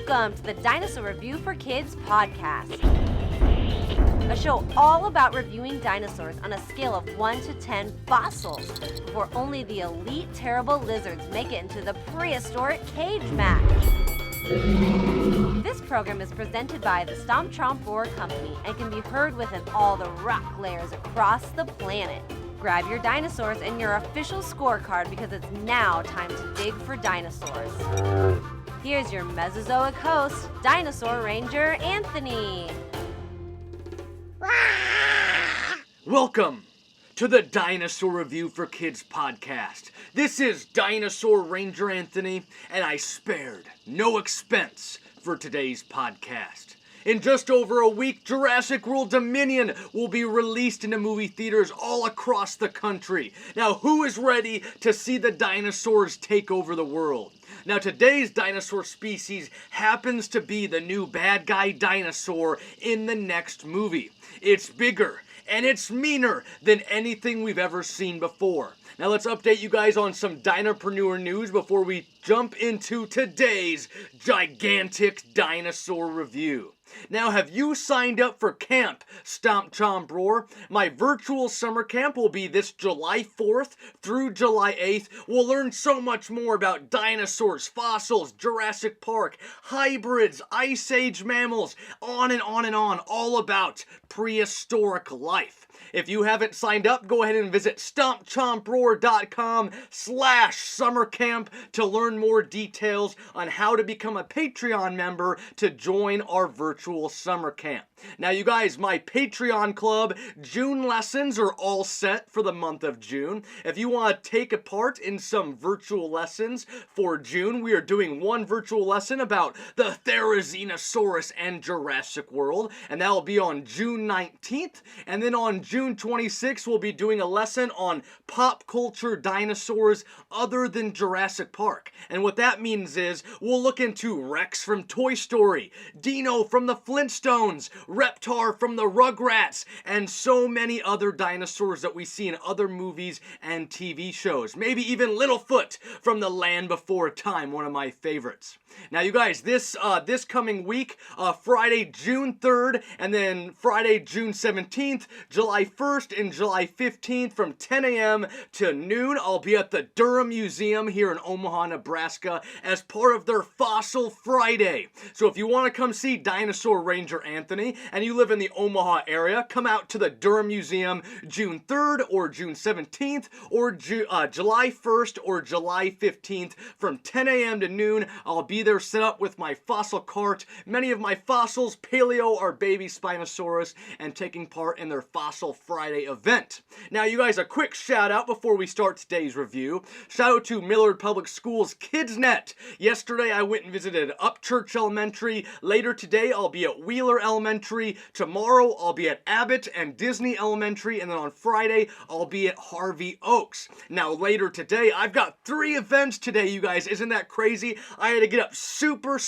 Welcome to the Dinosaur Review for Kids podcast, a show all about reviewing dinosaurs on a scale of 1 to 10 fossils before only the elite terrible lizards make it into the prehistoric cage match. This program is presented by the Stomp Chomp Roar Company and can be heard within all the rock layers across the planet. Grab your dinosaurs and your official scorecard because it's now time to dig for dinosaurs. Here's your Mesozoic host, Dinosaur Ranger Anthony. Welcome to the Dinosaur Review for Kids podcast. This is Dinosaur Ranger Anthony, and I spared no expense for today's podcast. In just over a week, Jurassic World Dominion will be released into movie theaters all across the country. Now, who is ready to see the dinosaurs take over the world? Now, today's dinosaur species happens to be the new bad guy dinosaur in the next movie. It's bigger and it's meaner than anything we've ever seen before. Now let's update you guys on some dinopreneur news before we jump into today's gigantic dinosaur review. Now, have you signed up for Camp Stomp Chomp Roar? My virtual summer camp will be this July 4th through July 8th. We'll learn so much more about dinosaurs, fossils, Jurassic Park, hybrids, Ice Age mammals, on and on and on, all about prehistoric life. If you haven't signed up, go ahead and visit stompchomproar.com/summercamp to learn more details on how to become a Patreon member to join our virtual summer camp. Now, you guys, my Patreon club June lessons are all set for the month of June. If you want to take a part in some virtual lessons for June, we are doing one virtual lesson about the Therizinosaurus and Jurassic World, and that will be on June 19th. And then on June 26th, we'll be doing a lesson on pop culture dinosaurs other than Jurassic Park. And what that means is we'll look into Rex from Toy Story, Dino from the Flintstones, Reptar from the Rugrats, and so many other dinosaurs that we see in other movies and TV shows. Maybe even Littlefoot from The Land Before Time, one of my favorites. Now, you guys, this coming week, Friday, June 3rd, and then Friday, June 17th, July 1st, and July 15th from 10 a.m. to noon, I'll be at the Durham Museum here in Omaha, Nebraska, as part of their Fossil Friday. So if you want to come see Dinosaur Ranger Anthony, and you live in the Omaha area, come out to the Durham Museum June 3rd or June 17th or July 1st or July 15th from 10 a.m. to noon. I'll be there set up with my fossil cart, many of my fossils, paleo or baby Spinosaurus, and taking part in their Fossil Friday event. Now, you guys, a quick shout out before we start today's review. Shout out to Millard Public Schools KidsNet. Yesterday, I went and visited Upchurch Elementary. Later today, I'll be at Wheeler Elementary. Tomorrow, I'll be at Abbott and Disney Elementary. And then on Friday, I'll be at Harvey Oaks. Now, later today, I've got 3 events today, you guys. Isn't that crazy? I had to get up super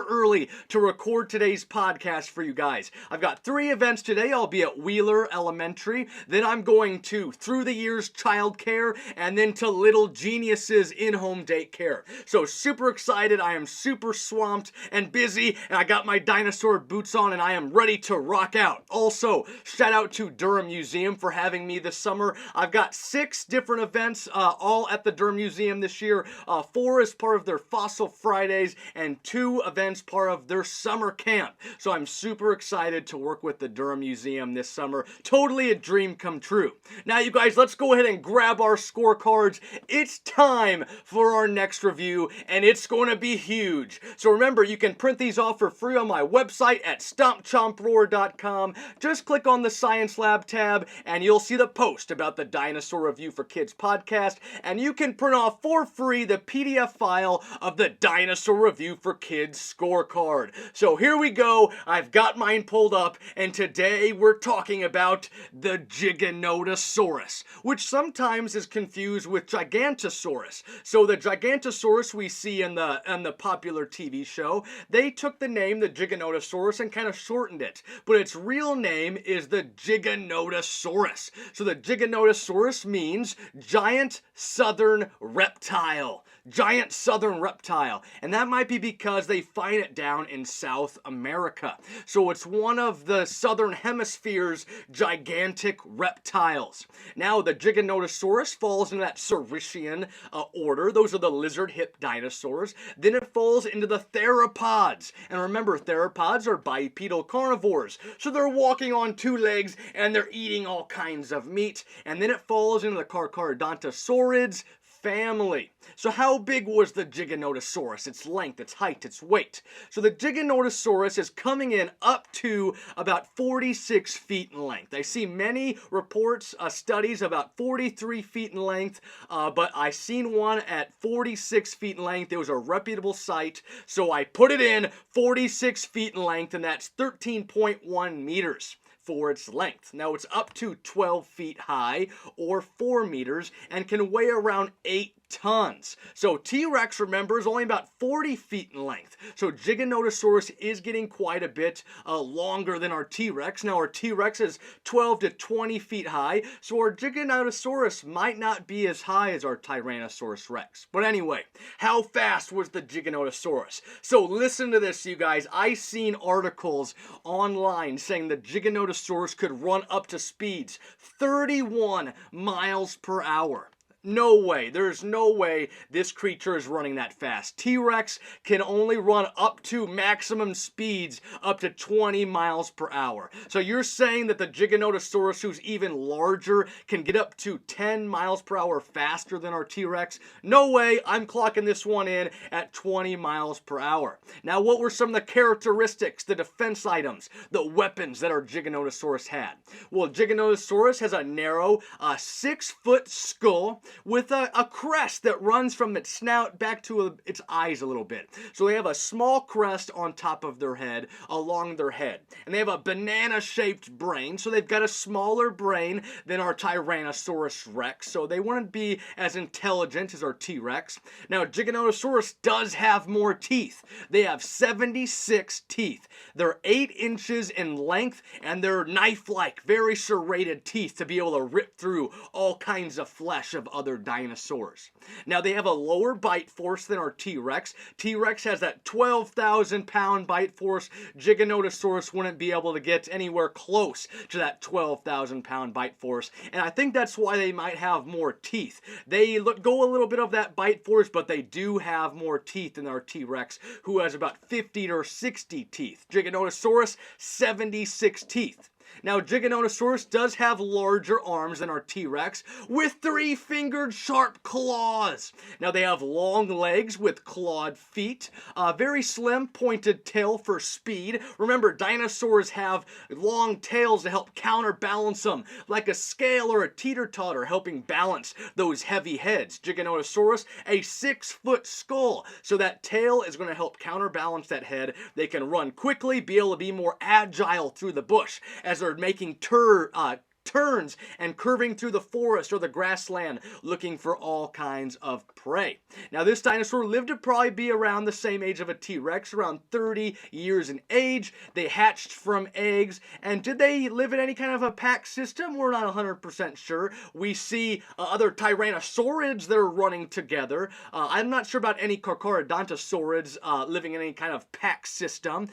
early to record today's podcast for you guys. I've got 3 events today. I'll be at Wheeler Elementary. Then I'm going to Through the Years Childcare, and then to Little Geniuses in-home daycare. So super excited. I am super swamped and busy, and I got my dinosaur boots on, and I am ready to rock out. Also, shout out to Durham Museum for having me this summer. I've got 6 different events all at the Durham Museum this year. 4 as part of their Fossil Fridays, and 2 events part of their summer camp. So I'm super excited to work with the Durham Museum this summer. Totally a dream come true. Now, you guys, let's go ahead and grab our scorecards. It's time for our next review, and it's going to be huge. So remember, you can print these off for free on my website at stompchomproar.com. Just click on the Science Lab tab, and you'll see the post about the Dinosaur Review for Kids podcast, and you can print off for free the PDF file of the Dinosaur Review for Kids scorecard. So here we go. I've got mine pulled up, and today we're talking about the Giganotosaurus, which sometimes is confused with Gigantosaurus. So the Gigantosaurus we see in the popular TV show, they took the name, the Giganotosaurus, Giganotosaurus and kind of shortened it. But its real name is the Giganotosaurus. So the Giganotosaurus means giant southern reptile. Giant southern reptile. And that might be because they find it down in South America. So it's one of the southern hemisphere's gigantic reptiles. Now, the Giganotosaurus falls into that Saurischian order. Those are the lizard-hip dinosaurs. Then it falls into the theropods. And remember, theropods are bipedal carnivores. So they're walking on two legs and they're eating all kinds of meat. And then it falls into the Carcharodontosaurids family. So how big was the Giganotosaurus? Its length, its height, its weight. So the Giganotosaurus is coming in up to about 46 feet in length. I see many reports, studies about 43 feet in length, but I seen one at 46 feet in length. It was a reputable site, so I put it in 46 feet in length, and that's 13.1 meters. For its length. Now it's up to 12 feet high or 4 meters and can weigh around 8 tons. So T.Rex, remember, is only about 40 feet in length. So Giganotosaurus is getting quite a bit longer than our T.Rex. Now our T.Rex is 12 to 20 feet high, so our Giganotosaurus might not be as high as our Tyrannosaurus Rex. But anyway, how fast was the Giganotosaurus? So listen to this, you guys. I seen articles online saying the Giganotosaurus could run up to speeds 31 miles per hour. No way. There's no way this creature is running that fast. T-Rex can only run up to maximum speeds up to 20 miles per hour. So you're saying that the Giganotosaurus, who's even larger, can get up to 10 miles per hour faster than our T-Rex? No way. I'm clocking this one in at 20 miles per hour. Now, what were some of the characteristics, the defense items, the weapons that our Giganotosaurus had? Well, Giganotosaurus has a narrow 6-foot skull with a crest that runs from its snout back to its eyes a little bit. So they have a small crest on top of their head, along their head. And they have a banana-shaped brain, so they've got a smaller brain than our Tyrannosaurus Rex, so they wouldn't be as intelligent as our T-Rex. Now, Giganotosaurus does have more teeth. They have 76 teeth. They're 8 inches in length, and they're knife-like, very serrated teeth to be able to rip through all kinds of flesh of other dinosaurs. Now, they have a lower bite force than our T-Rex. T-Rex has that 12,000 pound bite force. Giganotosaurus wouldn't be able to get anywhere close to that 12,000 pound bite force, and I think that's why they might have more teeth. They go a little bit of that bite force, but they do have more teeth than our T-Rex, who has about 50 or 60 teeth. Giganotosaurus, 76 teeth. Now, Giganotosaurus does have larger arms than our T-Rex with 3-fingered sharp claws. Now, they have long legs with clawed feet, a very slim pointed tail for speed. Remember, dinosaurs have long tails to help counterbalance them, like a scale or a teeter-totter helping balance those heavy heads. Giganotosaurus, a 6-foot skull, so that tail is going to help counterbalance that head. They can run quickly, be able to be more agile through the bush as they're making turns and curving through the forest or the grassland looking for all kinds of prey. Now, this dinosaur lived to probably be around the same age of a T-Rex, around 30 years in age. They hatched from eggs. And did they live in any kind of a pack system? We're not 100% sure. We see other Tyrannosaurids that are running together. I'm not sure about any Carcharodontosaurids living in any kind of pack system.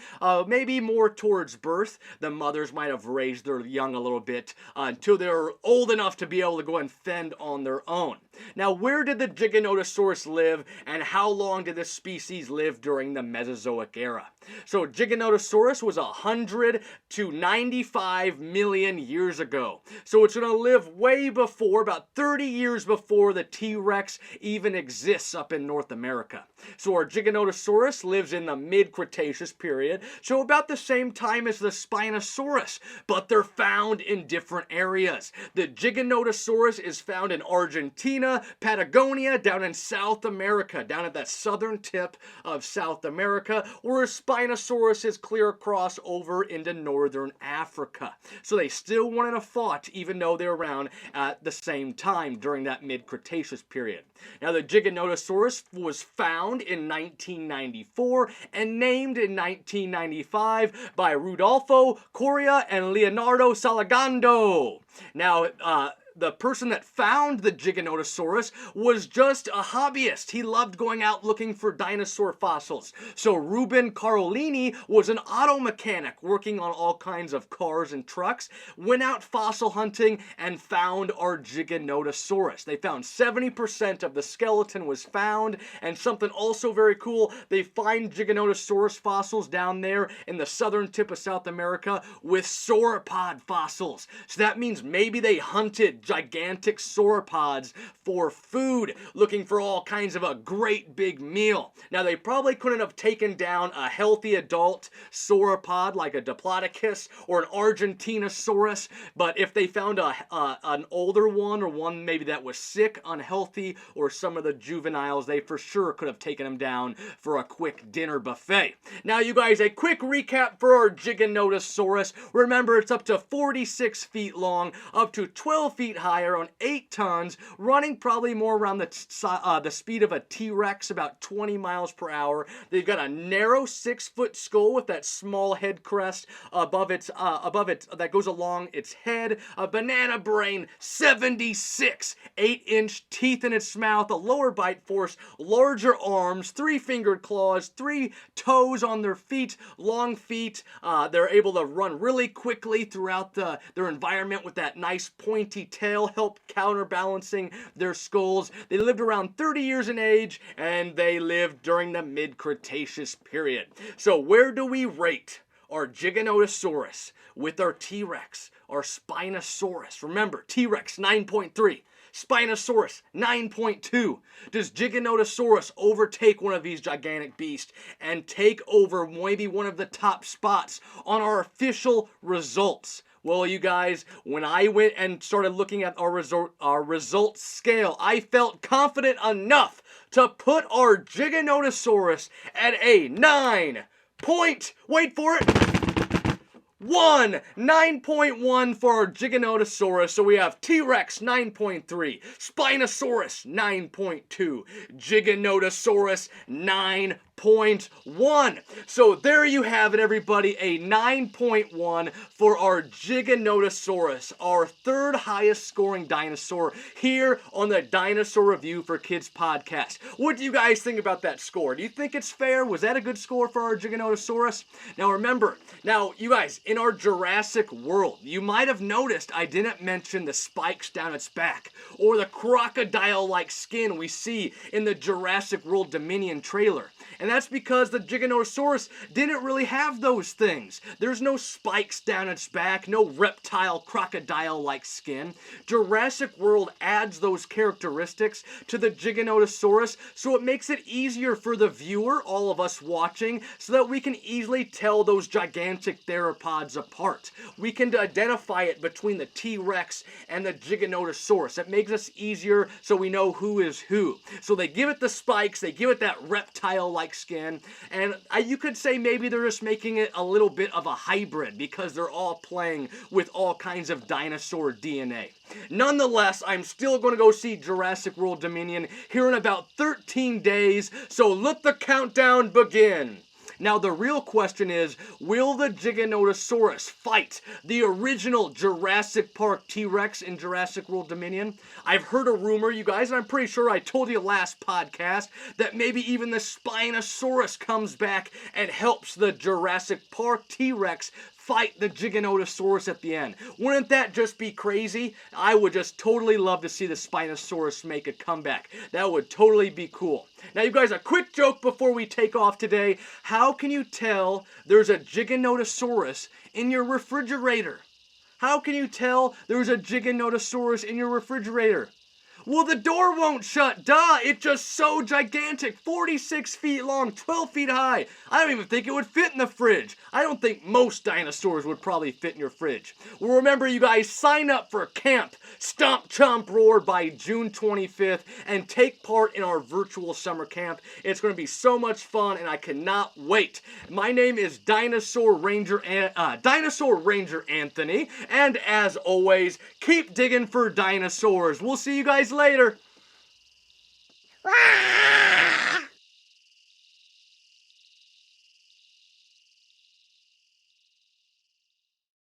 Maybe more towards birth. The mothers might have raised their young a little bit until they're old enough to be able to go and fend on their own. Now, where did the Giganotosaurus live, and how long did this species live during the Mesozoic era? So Giganotosaurus was 100 to 95 million years ago. So it's going to live way before, about 30 years before the T-Rex even exists up in North America. So our Giganotosaurus lives in the mid-Cretaceous period, so about the same time as the Spinosaurus, but they're found in different areas. The Giganotosaurus is found in Argentina, Patagonia, down in South America, down at that southern tip of South America, whereas Spinosaurus is clear across over into northern Africa. So they still wanted to fought even though they're around at the same time during that mid-Cretaceous period. Now the Giganotosaurus was found in 1994 and named in 1995 by Rudolfo Coria and Leonardo Salagando. Now, the person that found the Giganotosaurus was just a hobbyist. He loved going out looking for dinosaur fossils. So Ruben Carolini was an auto mechanic working on all kinds of cars and trucks, went out fossil hunting and found our Giganotosaurus. They found 70% of the skeleton was found, and something also very cool, they find Giganotosaurus fossils down there in the southern tip of South America with sauropod fossils. So that means maybe they hunted gigantic sauropods for food, looking for all kinds of a great big meal. Now they probably couldn't have taken down a healthy adult sauropod like a Diplodocus or an Argentinosaurus, but if they found an older one, or one maybe that was sick, unhealthy, or some of the juveniles, they for sure could have taken them down for a quick dinner buffet. Now you guys, a quick recap for our Giganotosaurus. Remember, it's up to 46 feet long, up to 12 feet higher, on 8 tons, running probably more around the speed of a T.Rex, about 20 miles per hour. They've got a narrow 6-foot skull with that small head crest above it that goes along its head, a banana brain, 76 8-inch teeth in its mouth, a lower bite force, larger arms, 3-fingered claws, 3 toes on their feet, long feet. They're able to run really quickly throughout their environment with that nice pointy tail, help counterbalancing their skulls. They lived around 30 years in age, and they lived during the mid-Cretaceous period. So where do we rate our Giganotosaurus with our T.Rex, our Spinosaurus? Remember, T.Rex 9.3. Spinosaurus, 9.2. Does Giganotosaurus overtake one of these gigantic beasts and take over maybe one of the top spots on our official results? Well, you guys, when I went and started looking at our results scale, I felt confident enough to put our Giganotosaurus at a 9.1 for our Giganotosaurus. So we have T.Rex 9.3, Spinosaurus 9.2, Giganotosaurus 9.1. So there you have it, everybody, a 9.1 for our Giganotosaurus, our 3rd highest scoring dinosaur here on the Dinosaur Review for Kids podcast. What do you guys think about that score? Do you think it's fair? Was that a good score for our Giganotosaurus? Now remember, you guys, in our Jurassic World, you might have noticed I didn't mention the spikes down its back or the crocodile-like skin we see in the Jurassic World Dominion trailer. And that's because the Giganotosaurus didn't really have those things. There's no spikes down its back, no reptile, crocodile-like skin. Jurassic World adds those characteristics to the Giganotosaurus, so it makes it easier for the viewer, all of us watching, so that we can easily tell those gigantic theropods apart. We can identify it between the T.Rex and the Giganotosaurus. It makes us easier so we know who is who. So they give it the spikes, they give it that reptile-like skin, and you could say maybe they're just making it a little bit of a hybrid because they're all playing with all kinds of dinosaur DNA. Nonetheless, I'm still going to go see Jurassic World Dominion here in about 13 days, so let the countdown begin. Now, the real question is, will the Giganotosaurus fight the original Jurassic Park T.Rex in Jurassic World Dominion? I've heard a rumor, you guys, and I'm pretty sure I told you last podcast, that maybe even the Spinosaurus comes back and helps the Jurassic Park T.Rex fight the Giganotosaurus at the end. Wouldn't that just be crazy? I would just totally love to see the Spinosaurus make a comeback. That would totally be cool. Now, you guys, a quick joke before we take off today. How can you tell there's a Giganotosaurus in your refrigerator? How can you tell there's a Giganotosaurus in your refrigerator? Well, the door won't shut, duh! It's just so gigantic, 46 feet long, 12 feet high. I don't even think it would fit in the fridge. I don't think most dinosaurs would probably fit in your fridge. Well, remember you guys, sign up for Camp Stomp Chomp Roar by June 25th and take part in our virtual summer camp. It's going to be so much fun and I cannot wait. My name is Dinosaur Ranger Anthony, and as always, keep digging for dinosaurs. We'll see you guys later. Wow.